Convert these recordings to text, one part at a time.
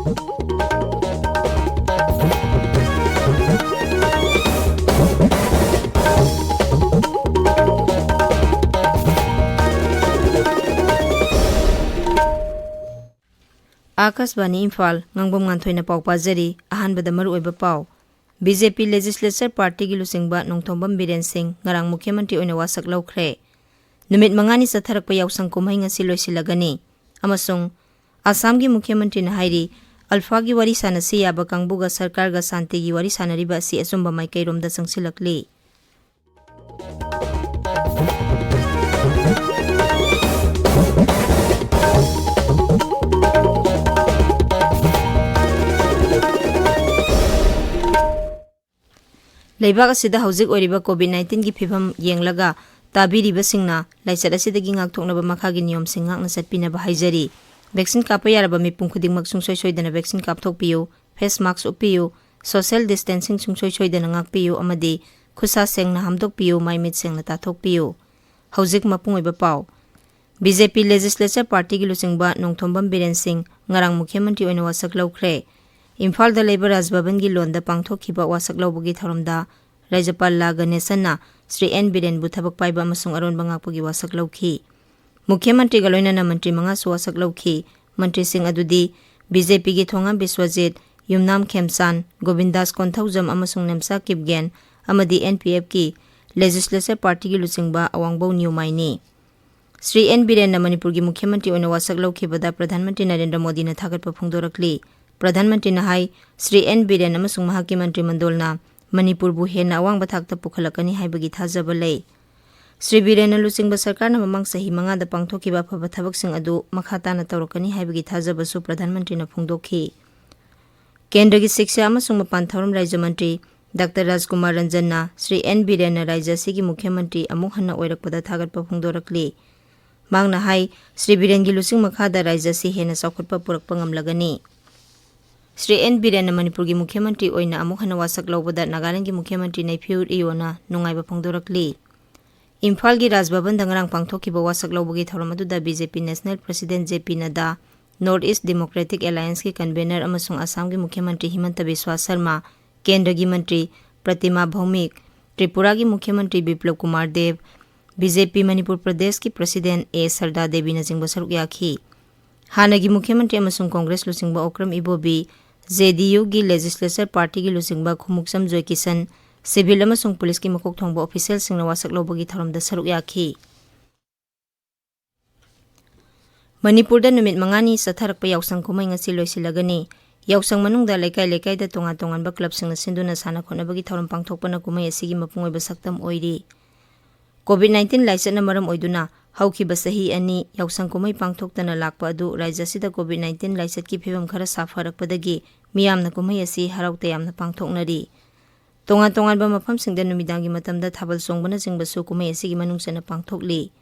Akasbani Imphal Ngangbam Nganthoi na pau pajari ahanbada maru oiba pau BJP Legislature Party gi lusingba Nongthombam Biren Singh ngarang Mukhyamantri oina wasak laukhre numit mangani satharakpa yausang kumhai ngasi loisilagani amasung Assam gi Mukhyamantri na hairi Alpha gi wari sanasi yaba kangbuga sarkar ga santi gi wari sanariba si asumba maikairomda sangsilakli Leibak asida hauzik oiriba COVID-19 gi phibam yenglaga tabiriba singna laisat asidagi ngakthoknaba makhagi niyom sing ngakna satpinaba haijari vaccine kapa yaraba mipum khudingmak sungsoi soidana vaccine kapthokpiyu face mask upiyu social distancing sungsoi soidana ngakpiyu amadi khusa sengna hamdokpiyu maimit sengna tathokpiyu hauzik mapung oiba pau BJP Legislature Party gi lusingba Nongthombam Biren Singh ngarang Mukhyamantri oina wasak laukhre Imphal da Labor Rajbhavan gi londa pangthokhiba wasak laubugi tharomda Rajapal La Ganesana Sri N Biren bu thabak paiba amasung aronba ngakpagi wasak lauki Mukhyamantri ga loinana mantri manga su wasak lauki mantri sing adudi BJP gi thongam Biswajit Yumnam Khemsan Govindas Konthaujam amasung Nemsa Kipgen amadi NPF ki Legislature Party gi lusingba awangbo Newmaini Sri N Biren na Manipur gi Mukhyamantri oina wasak laukhibada Pradhan Mantri Narendra Modi na thagatpa phongdorakli Pradhanmantri na hai Sri N Biren amasung mahaki mantri mandolna Manipur bu hena awang bathakta pukhalakani haibagi thajaba lei Sri Biren lusingba sarkar na mamang sahi manga da pangthokiba phaba thabak sing adu makhata na tawrakani haibagi thajaba su Pradhanmantri na phongdokhi Kendra gi Shiksha amasung mapan tharum Rajya Mantri Dr. Rajkumar Ranjan na Sri N Biren na Rajya sigi Mukhyamantri amuk hanna oirakpada thagatpa phongdorakli mangna hai Sri Biren gi lusing makhada Rajya si hena saukhatpa purakpa ngamlagani Sri N Biren na Manipur gi Mukhyamantri oina amuk hana wasak laubada Nagaland gi Mukhyamantri Naiphiur Iona nungaiba phongdorakli Imphal gi Rajbhavan dangrang pangthokhiba wasak laubugi thoram aduda BJP National President JP Nada North East Democratic Alliance ki convener amasung Assam gi Mukhyamantri Himanta Biswa Sharma Kendra gi Mantri Pratima Bhaumik Tripura gi Mukhyamantri Biplab Kumar Dev BJP Manipur Pradesh ki President A Sarda Devi na jingba saruk yakhi Hanagi Mukhyamantri amasung Congress lusingba Okram Ibobi JDU gi Legislature Party gi lusingba Khumuksam Joy Kisan Civil amasung Police ki makok thongba official singna wasak lobagi tharomda saruk yakhi Manipur da numit mangani satharakpa yausang kumai ngasi loisilagani yausang manungda lekai da tongan ba club singna sinduna sana khonabagi tharom pangthokpana kumai asigi mapungoi ba saktam oiri COVID-19 laisana maram oiduna haukiba sahi ani yausang kumai pangthoktana lakpa adu rajya sida COVID-19 laisat ki phibam khara safarakpadagi miyamna kumai asi haraukta yamna pangthoknari tongan ba mafam singda numidangi matamda thabal songbana jingba su kumai asigi manungsana pangthokli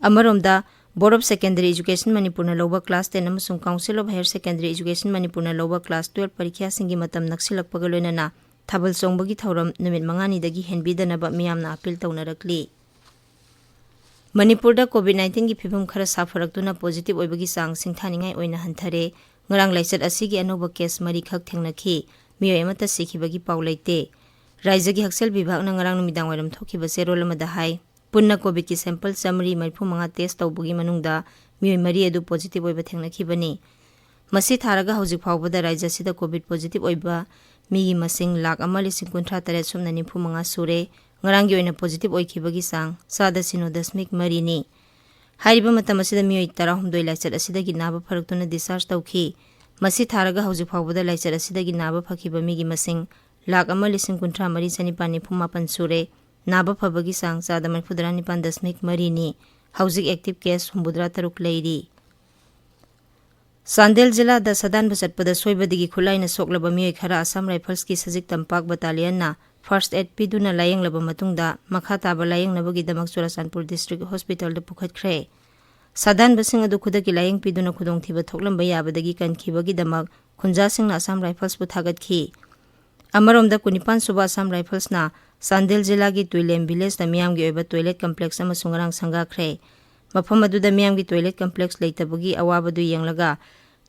amaromda Board of Secondary Education Manipur na loba class 10 amasung Council of Higher Secondary Education Manipur na loba class 12 parikya singi matam naksilakpaga loinana thabal songbagi thauram numit mangani dagi henbidanaba miyamna appeal tawnarakli Manipur da COVID-19 gi phibam khara safaraktuna positive oibagi sang singthaningai oina hanthare ngarang laisat asigi anoba case mari khak thengnakhi miyo emata sikhibagi paulaite Rajya gi Haksal Vibhag na ngarang numidang wairam thokiba serol amada hai punna COVID ki sample summary marfu manga test tawbugi manungda miyo mari adu positive oiba thengnakhibani masi tharaga hauzik phawbada Rajya sida COVID positive oiba migi masing lakh amali 53 sumna nifu manga sure ngarangi oina positive oikhibagi sang sada sino dasmik mari ni hariba matam asida miyo 13 laisat asida gi naba pharaktuna discharge tawkhi masi tharaga hauzik phawbada laisat asida gi naba phakhiba migi masing lakh amali 53 mari sanipani phumapan sure naba phabagi sang sada marfudrani pan dasmik mari ni hauzik active case humbudra taruk leiri Sandel jila da sadan basat pada soibadigi khulaina soklaba miyoi khara Assam Rifles ki sajik tampak battalion na first aid piduna layang laba matungda makha taba layang nabagi damak Churasanpur district hospital da pukhat khre sadan basing adu khudaki layang piduna khudong thiba thoklamba yabadagi kankibagi damak khunja singna Assam Rifles bu thagat khi Amaromda Kunipan Suba Assam Rifles na Sandel jila gi Tuilem village da miyam gi oiba toilet complex ama sungarang sanga khre mafam aduda miyam gi toilet complex leitabagi awabadu yenglaga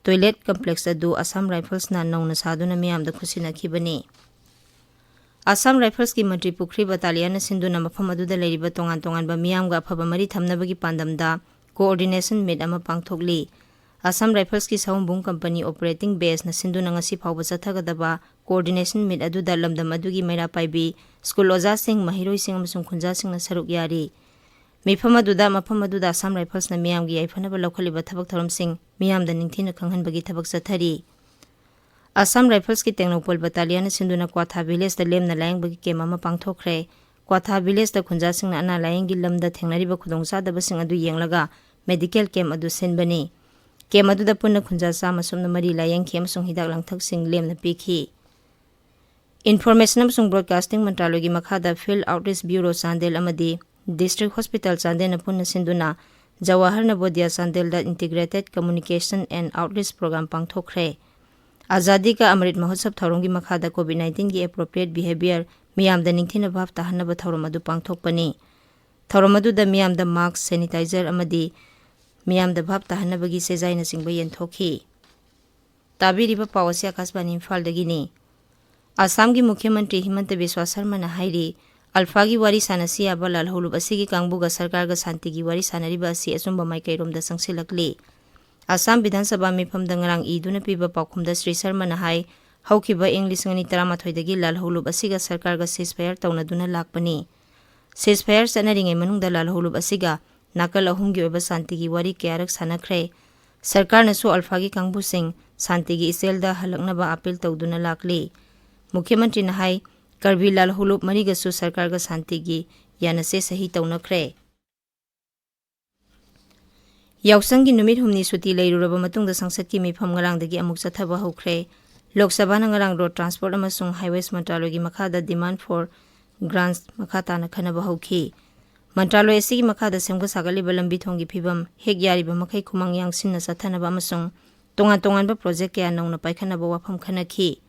toilet complex adu Assam Rifles na nauna saduna miyamda khusinakibani. Assam Rifles ki Mantri Pukri Battalion sinduna mafam aduda leiriba tongan ba miyamga afaba mari thamnabagi pandamda coordination meet ama pangthokli. Assam Rifles ki Saumbung Company Operating Base na sinduna ngasi phawba chathagadaba coordination meet aduda lamdam adugi maira paibi school oja sing mahiroi sing amasung khunja sing na saruk yari. Mifam aduda Assam Rifles na miyamgi aifanaba lokhaliba thabak thoram sing miyamda ningthina khanghanbagi thabak chathari. Assam Rifles ki Technopol Battalion sinduna Kwatha Village da lemna layang bagi kemama pangthokre. Kwatha Village da khunja sing na ana layang gi lamda thengnariba khudongchadaba sing adu yenglaga medical camp adu senbani. Camp adu da punna khunja sa masumna mari layang kem sung hidak langthak sing lemna pikhi. Information amsung Broadcasting Mantraloy gi makhada Field Outreach Bureau Sandel amadi District Hospital Sandel na punna sinduna Jawahar Navodaya Sandel da Integrated Communication and Outreach Program pangthokre. Azadi ka Amrit Mahotsav Thaurongi makhada COVID-19 ki appropriate behavior miyamda ningthina bhav tahanaba thauram adu pangthokpani. Thauram adu da miyamda mask, sanitizer amadi miyamda bhav tahanaba gi sejai na singba yenthokhi. Tabiriba pawasi Akashbani Imphal dagini. Assam ki Mukhyamantri Himanta Biswa Sharma na hairi Alpha gi wari sanasi aba lalholub asigi kangbuga sarkar ga santi gi wari sanariba asi asumba maikairom da sangsilakli. Assam Vidhan Sabha mifam dangarang iduna piba paukhumda Sri Sharma na hai haukiba ing 2013 dagi lalholub asiga sarkar ga ceasefire taunaduna lakpani. Ceasefire sanaringai manungda lalholub asiga nakal ahumgi oiba santi gi wari kyarak sanakre. Sarkar nasu Alpha gi kangbu sing santi gi iselda halaknaba appeal tauduna lakli. Mukhyamantri na hai Karbi lalholub mariga su sarkar ga santi gi yanase sahi taunakre. Yausang gi numit humni suti leiruraba matungda sangsat ki mifam ngarang dagi amuk chathaba hokre. Lok Sabha na ngarang road transport amasung highways Mantraloy gi makhada demand for grants makhata na khanaba hokhi. Mantraloy asigi makhada semga sagaliba lambi thongi phibam hek yariba makhai khumang yangsin na sathanaba amasung tongan ba project kya nauna paikhanaba wafam khanakhi.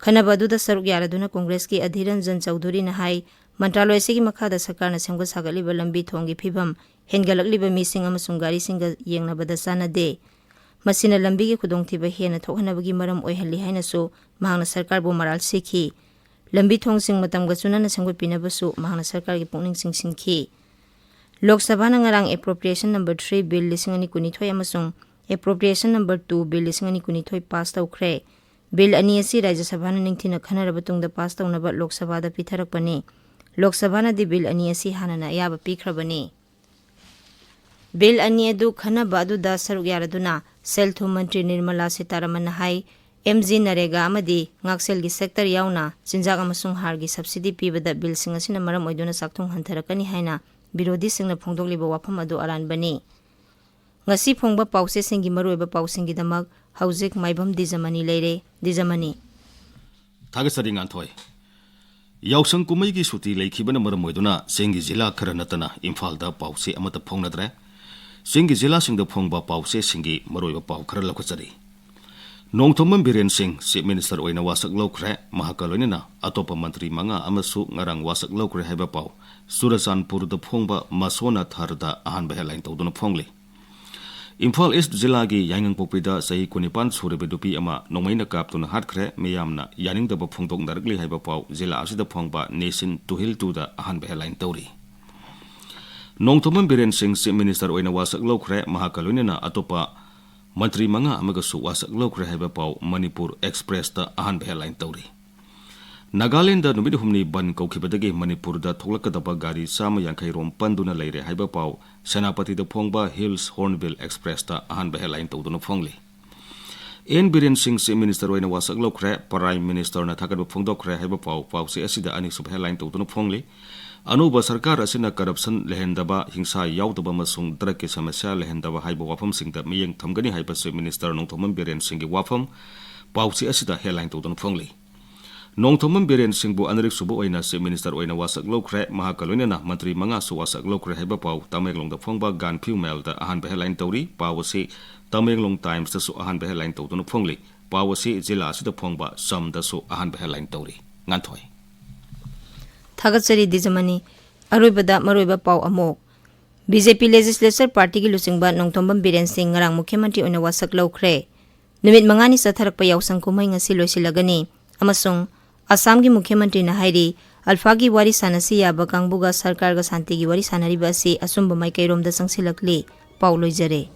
Khanaba adu da saruk yaraduna Congress ki Adhiranjan Chaudhuri na hai Mantraloy asigi makhada sarkar na semga sagaliba lambi thongi phibam hengalakliba mising amasung gari singa yengnabada sanade. Masina lambi gi khudongthiba hena thokhanabagi maram oihalli haina su mahangna sarkar bu maral sikhi. Lambi thong sing matamga chunana sangwepinaba su mahangna sarkar gi pungning singki. Lok Sabha na ngarang appropriation number 3 bill 2012 amasung appropriation number 2 bill 2012 pass tawkhre. Bill ani asi Rajya Sabha na ningthina khanaraba tungda pass tawnaba Lok Sabha da pitharakpani. Lok Sabha na di bill ani asi hanana yaba pikhrabani. Bill ani adu khanaba adu da saruk yaraduna Selthu Mantri Nirmala Sitaraman hai MG Narega amadi ngaksel gi sector yauna chinjak amasung har gi subsidy pibada bill sing asina maram oiduna sakthung hantarakani haina birodi singna phongdogliba wafam adu aranbani. Ngasi phongba pause singi maroiba pausingi damak haujik Maibam Dwijamani leire. Dwijamani Thagasari Nganthoi Yausang kumai gi suti leikibana maram oiduna sengi jila khara natana Imphal da pause amata phongnadre. Singi jila singda phongba pause singi maroiba pau khara lakhachari. Nongthomam Biren Singh Chief Minister oina wasak lokre mahakaloinina atopa mantri manga amasu ngarang wasak lokre haiba pau Surachanpur da phongba masona tharda ahanba headline tawduna phongli. Imphal East Jila gi Yangang Popida sahi kunipan surebe dupi ama nongmaina kaptuna hatkre meyamna yaningdaba phongdok narakli haiba pau jila asida phongba nation to hill to da ahanba headline tawri. Nongthomam Biren Singh Chief Minister oina wasak lokre mahakaloinina atopa Mantri manga amagasu wasak lokre haiba pau Manipur Express da ahanba headline tawri. Nagaland da numid humni ban kaukibadagi Manipur da thoklakadaba gari sama yankai rom panduna leire haiba pau Senapati da phongba Hills Hornbill Express da ahanba headline tawduna phongli. En Biren Singh Chief Minister oina wasak lokre Prime Minister na thakadba phongdokre haiba pau pause asida ani sub headline tawduna phongli. Anuba sarkar asina corruption lehendaba hingsa yaudaba masung drake samasya lehendaba haiba wafam singda miyeng thamgani haiba Chief Minister Nongthomam Biren Singh wafam pausi asida headline tawduna phongli. Nongthomam Biren Singh bu anrik subu oina Chief Minister oina wasak lokre mahakaloinena mantri manga su wasak lokre haiba pau Tamenglong da phongba gan phumel da ahanba headline tawri pawasi Tamenglong Times da su ahanba headline tawduna phongli pawasi jila asida phongba sam da su ahanba headline tawri. Nganthoi Thagasari Dwijamani aroibada maroiba pau amok BJP Legislature Party ki luchingba Nongthomam Biren Singh ngarang Mukhyamantri oina wasak lokre नुमित मंगानी चथरकपा यावसंग कुमई ngasi loisilagani amasung Assam gi Mukhyamantri na hairi Alpha gi wari sanasi yaba kangbuga sarkar ga santi gi wari sanariba asi asumba maikairom da sangsilakli pau loijare.